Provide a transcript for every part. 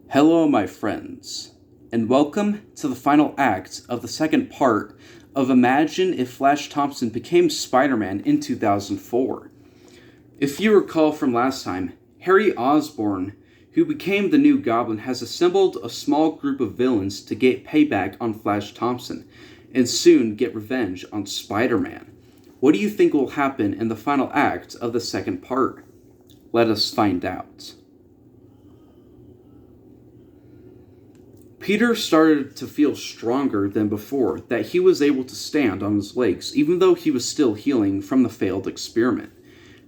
Hello, my friends, and welcome to the final act of the second part of Imagine if Flash Thompson became Spider-Man in 2004. If you recall from last time, Harry Osborn, who became the new Goblin, has assembled a small group of villains to get payback on Flash Thompson, and soon get revenge on Spider-Man. What do you think will happen in the final act of the second part? Let us find out. Peter started to feel stronger than before, that he was able to stand on his legs, even though he was still healing from the failed experiment.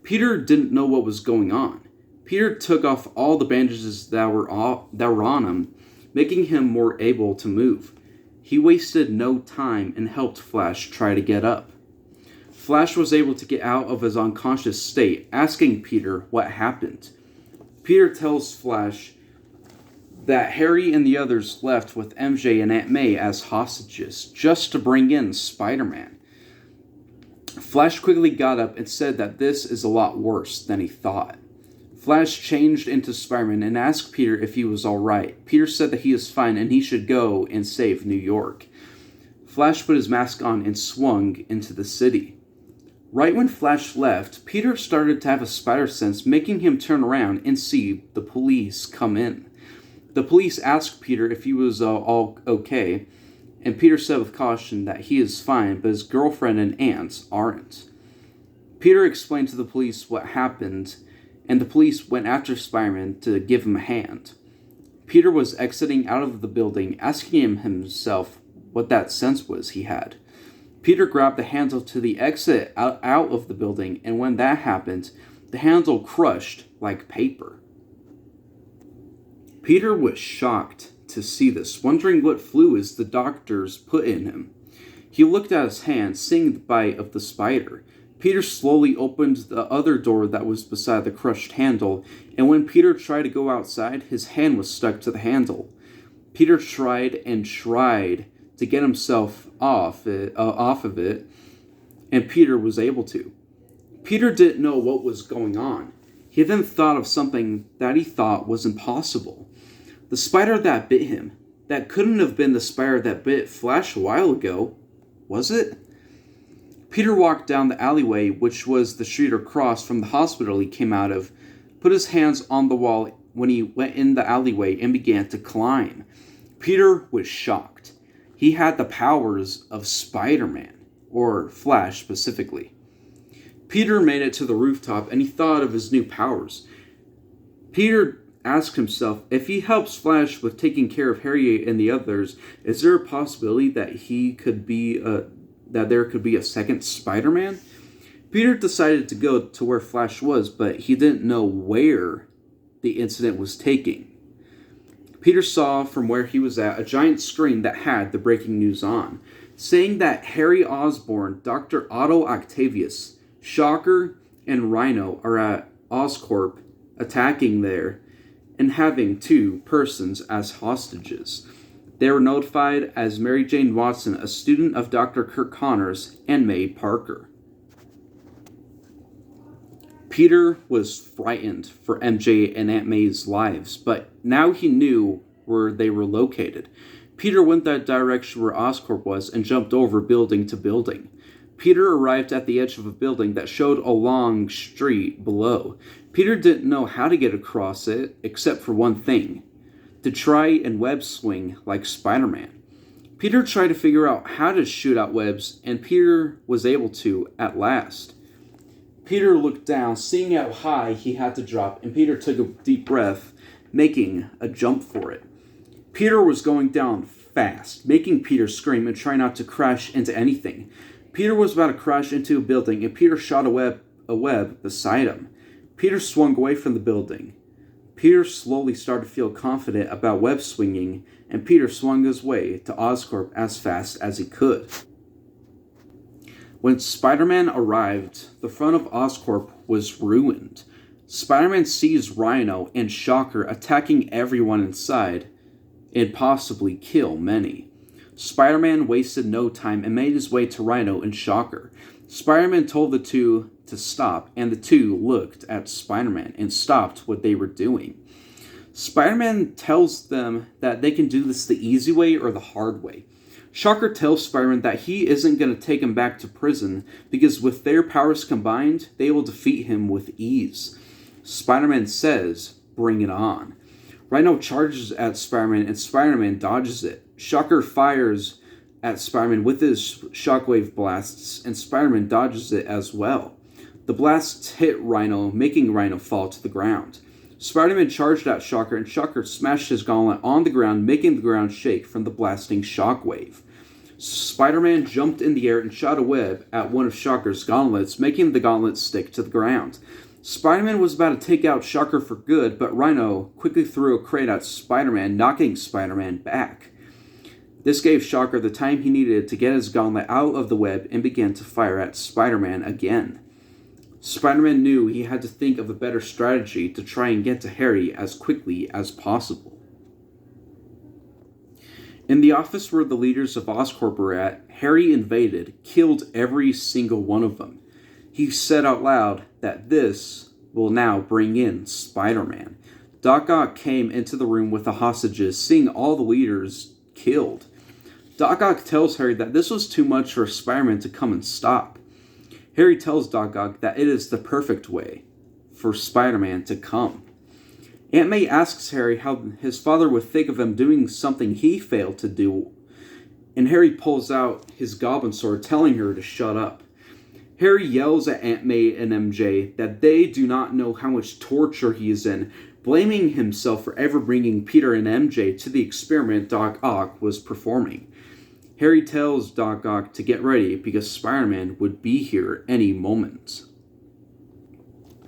Peter didn't know what was going on. Peter took off all the bandages that were on him, making him more able to move. He wasted no time and helped Flash try to get up. Flash was able to get out of his unconscious state, asking Peter what happened. Peter tells Flash that Harry and the others left with MJ and Aunt May as hostages, just to bring in Spider-Man. Flash quickly got up and said that this is a lot worse than he thought. Flash changed into Spider-Man and asked Peter if he was alright. Peter said that he is fine and he should go and save New York. Flash put his mask on and swung into the city. Right when Flash left, Peter started to have a spider sense, making him turn around and see the police come in. The police asked Peter if he was all okay, and Peter said with caution that he is fine, but his girlfriend and aunts aren't. Peter explained to the police what happened, and the police went after Spider-Man to give him a hand. Peter was exiting out of the building, asking himself what that sense was he had. Peter grabbed the handle to the exit out of the building, and when that happened, the handle crushed like paper. Peter was shocked to see this, wondering what fluids the doctors put in him. He looked at his hand, seeing the bite of the spider. Peter slowly opened the other door that was beside the crushed handle, and when Peter tried to go outside, his hand was stuck to the handle. Peter tried and tried to get himself off of it, and Peter was able to. Peter didn't know what was going on. He then thought of something that he thought was impossible. The spider that bit him, that couldn't have been the spider that bit Flash a while ago, was it? Peter walked down the alleyway, which was the street across from the hospital he came out of, put his hands on the wall when he went in the alleyway and began to climb. Peter was shocked. He had the powers of Spider-Man, or Flash specifically. Peter made it to the rooftop and he thought of his new powers. Peter asked himself, if he helps Flash with taking care of Harry and the others, is there a possibility that there could be a second Spider-Man? Peter decided to go to where Flash was, but he didn't know where the incident was taking. Peter saw from where he was at a giant screen that had the breaking news on, saying that Harry Osborn, Dr. Otto Octavius, Shocker, and Rhino are at Oscorp, attacking there and having 2 persons as hostages. They were notified as Mary Jane Watson, a student of Dr. Kirk Connors, and May Parker. Peter was frightened for MJ and Aunt May's lives, but now he knew where they were located. Peter went that direction where Oscorp was and jumped over building to building. Peter arrived at the edge of a building that showed a long street below. Peter didn't know how to get across it, except for one thing: to try and web swing like Spider-Man. Peter tried to figure out how to shoot out webs, and Peter was able to at last. Peter looked down, seeing how high he had to drop, and Peter took a deep breath, making a jump for it. Peter was going down fast, making Peter scream and try not to crash into anything. Peter was about to crash into a building, and Peter shot a web beside him. Peter swung away from the building. Peter slowly started to feel confident about web swinging, and Peter swung his way to Oscorp as fast as he could. When Spider-Man arrived, the front of Oscorp was ruined. Spider-Man sees Rhino and Shocker attacking everyone inside and possibly kill many. Spider-Man wasted no time and made his way to Rhino and Shocker. Spider-Man told the 2 to stop, and the 2 looked at Spider-Man and stopped what they were doing. Spider-Man tells them that they can do this the easy way or the hard way. Shocker tells Spider-Man that he isn't going to take him back to prison because with their powers combined, they will defeat him with ease. Spider-Man says, "Bring it on." Rhino charges at Spider-Man and Spider-Man dodges it. Shocker fires at Spider-Man with his shockwave blasts and Spider-Man dodges it as well. The blasts hit Rhino, making Rhino fall to the ground. Spider-Man charged at Shocker and Shocker smashed his gauntlet on the ground, making the ground shake from the blasting shockwave. Spider-Man jumped in the air and shot a web at one of Shocker's gauntlets, making the gauntlet stick to the ground. Spider-Man was about to take out Shocker for good, but Rhino quickly threw a crate at Spider-Man, knocking Spider-Man back. This gave Shocker the time he needed to get his gauntlet out of the web and began to fire at Spider-Man again. Spider-Man knew he had to think of a better strategy to try and get to Harry as quickly as possible. In the office where the leaders of Oscorp were at, Harry invaded, killed every single one of them. He said out loud that this will now bring in Spider-Man. Doc Ock came into the room with the hostages, seeing all the leaders killed. Doc Ock tells Harry that this was too much for Spider-Man to come and stop. Harry tells Doc Ock that it is the perfect way for Spider-Man to come. Aunt May asks Harry how his father would think of him doing something he failed to do, and Harry pulls out his goblin sword, telling her to shut up. Harry yells at Aunt May and MJ that they do not know how much torture he is in, blaming himself for ever bringing Peter and MJ to the experiment Doc Ock was performing. Harry tells Doc Ock to get ready because Spider-Man would be here any moment.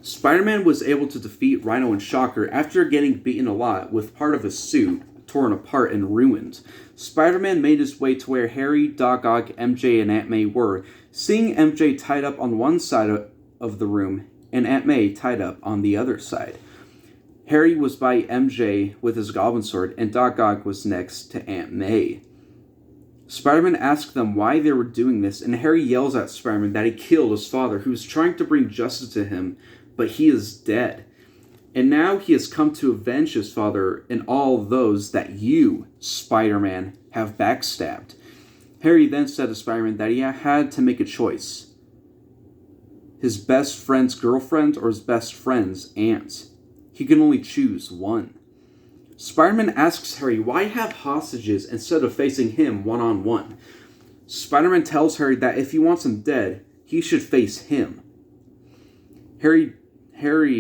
Spider-Man was able to defeat Rhino and Shocker after getting beaten a lot with part of his suit torn apart and ruined. Spider-Man made his way to where Harry, Doc Ock, MJ, and Aunt May were, seeing MJ tied up on one side of the room and Aunt May tied up on the other side. Harry was by MJ with his goblin sword and Doc Ock was next to Aunt May. Spider-Man asked them why they were doing this, and Harry yells at Spider-Man that he killed his father, who was trying to bring justice to him, but he is dead. And now he has come to avenge his father and all those that you, Spider-Man, have backstabbed. Harry then said to Spider-Man that he had to make a choice. His best friend's girlfriend or his best friend's aunt. He can only choose one. Spider-Man asks Harry why have hostages instead of facing him one-on-one. Spider-Man tells Harry that if he wants him dead, he should face him. Harry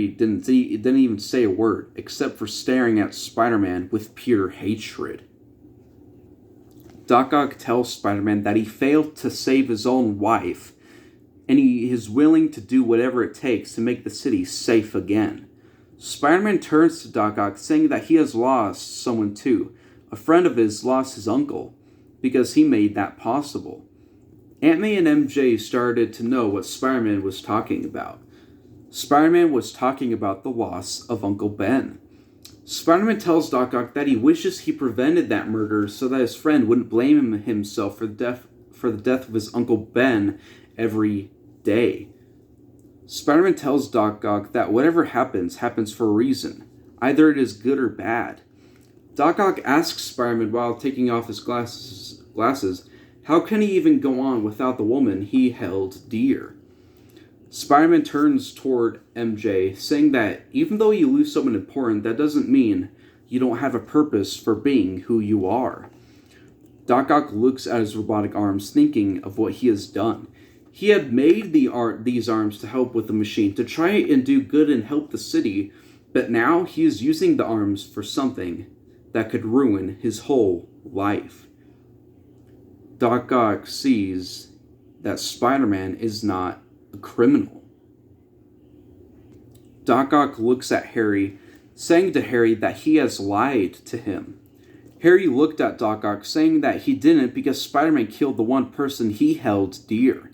didn't even say a word, except for staring at Spider-Man with pure hatred. Doc Ock tells Spider-Man that he failed to save his own wife, and he is willing to do whatever it takes to make the city safe again. Spider-Man turns to Doc Ock, saying that he has lost someone too. A friend of his lost his uncle, because he made that possible. Aunt May and MJ started to know what Spider-Man was talking about. Spider-Man was talking about the loss of Uncle Ben. Spider-Man tells Doc Ock that he wishes he prevented that murder so that his friend wouldn't blame himself for the death of his Uncle Ben every day. Spider-Man tells Doc Ock that whatever happens for a reason. Either it is good or bad. Doc Ock asks Spider-Man while taking off his glasses, how can he even go on without the woman he held dear? Spider-Man turns toward MJ, saying that even though you lose someone important, that doesn't mean you don't have a purpose for being who you are. Doc Ock looks at his robotic arms, thinking of what he has done. He had made these arms to help with the machine, to try and do good and help the city, but now he is using the arms for something that could ruin his whole life. Doc Ock sees that Spider-Man is not a criminal. Doc Ock looks at Harry, saying to Harry that he has lied to him. Harry looked at Doc Ock, saying that he didn't because Spider-Man killed the one person he held dear.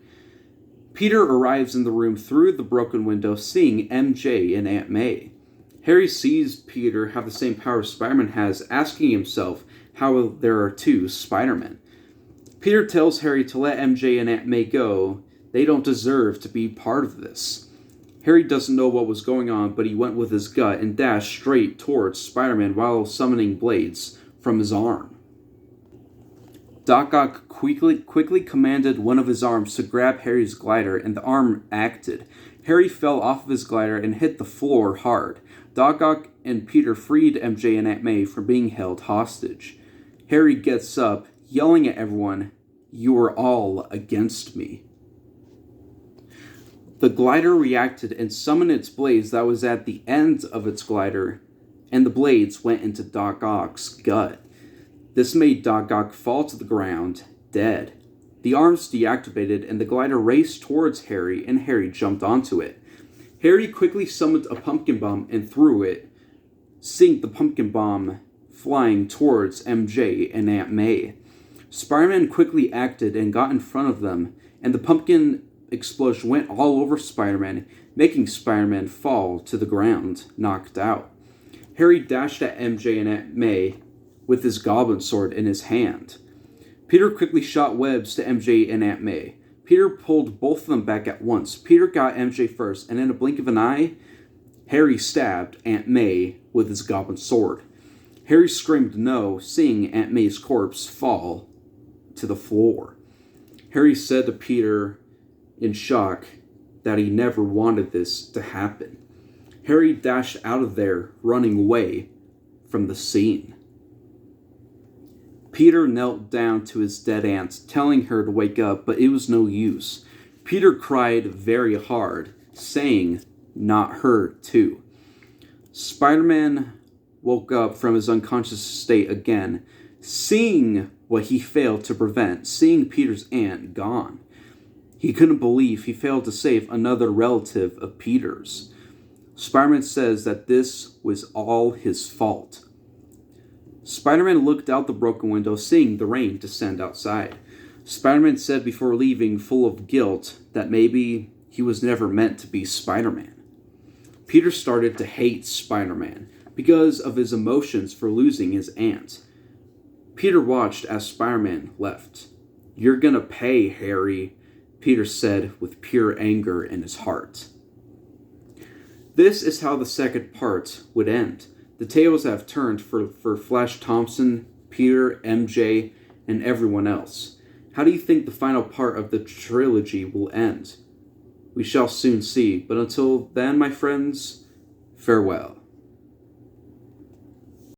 Peter arrives in the room through the broken window, seeing MJ and Aunt May. Harry sees Peter have the same power Spider-Man has, asking himself how there are two Spider-Men. Peter tells Harry to let MJ and Aunt May go. They don't deserve to be part of this. Harry doesn't know what was going on, but he went with his gut and dashed straight towards Spider-Man while summoning blades from his arm. Doc Ock quickly commanded one of his arms to grab Harry's glider, and the arm acted. Harry fell off of his glider and hit the floor hard. Doc Ock and Peter freed MJ and Aunt May from being held hostage. Harry gets up, yelling at everyone, "You are all against me." The glider reacted and summoned its blades that was at the end of its glider, and the blades went into Doc Ock's gut. This made Doc Ock fall to the ground, dead. The arms deactivated and the glider raced towards Harry, and Harry jumped onto it. Harry quickly summoned a pumpkin bomb and threw it, seeing the pumpkin bomb flying towards MJ and Aunt May. Spider-Man quickly acted and got in front of them, and the pumpkin explosion went all over Spider-Man, making Spider-Man fall to the ground, knocked out. Harry dashed at MJ and Aunt May with his goblin sword in his hand. Peter quickly shot webs to MJ and Aunt May. Peter pulled both of them back at once. Peter got MJ first, and in a blink of an eye, Harry stabbed Aunt May with his goblin sword. Harry screamed no, seeing Aunt May's corpse fall to the floor. Harry said to Peter, in shock, that he never wanted this to happen. Harry dashed out of there, running away from the scene. Peter knelt down to his dead aunt, telling her to wake up, but it was no use. Peter cried very hard, saying, "Not her, too." Spider-Man woke up from his unconscious state again, seeing what he failed to prevent, seeing Peter's aunt gone. He couldn't believe he failed to save another relative of Peter's. Spider-Man says that this was all his fault. Spider-Man looked out the broken window, seeing the rain descend outside. Spider-Man said before leaving, full of guilt, that maybe he was never meant to be Spider-Man. Peter started to hate Spider-Man because of his emotions for losing his aunt. Peter watched as Spider-Man left. "You're gonna pay, Harry," Peter said with pure anger in his heart. This is how the second part would end. The tables have turned for Flash Thompson, Peter, MJ, and everyone else. How do you think the final part of the trilogy will end? We shall soon see, but until then, my friends, farewell.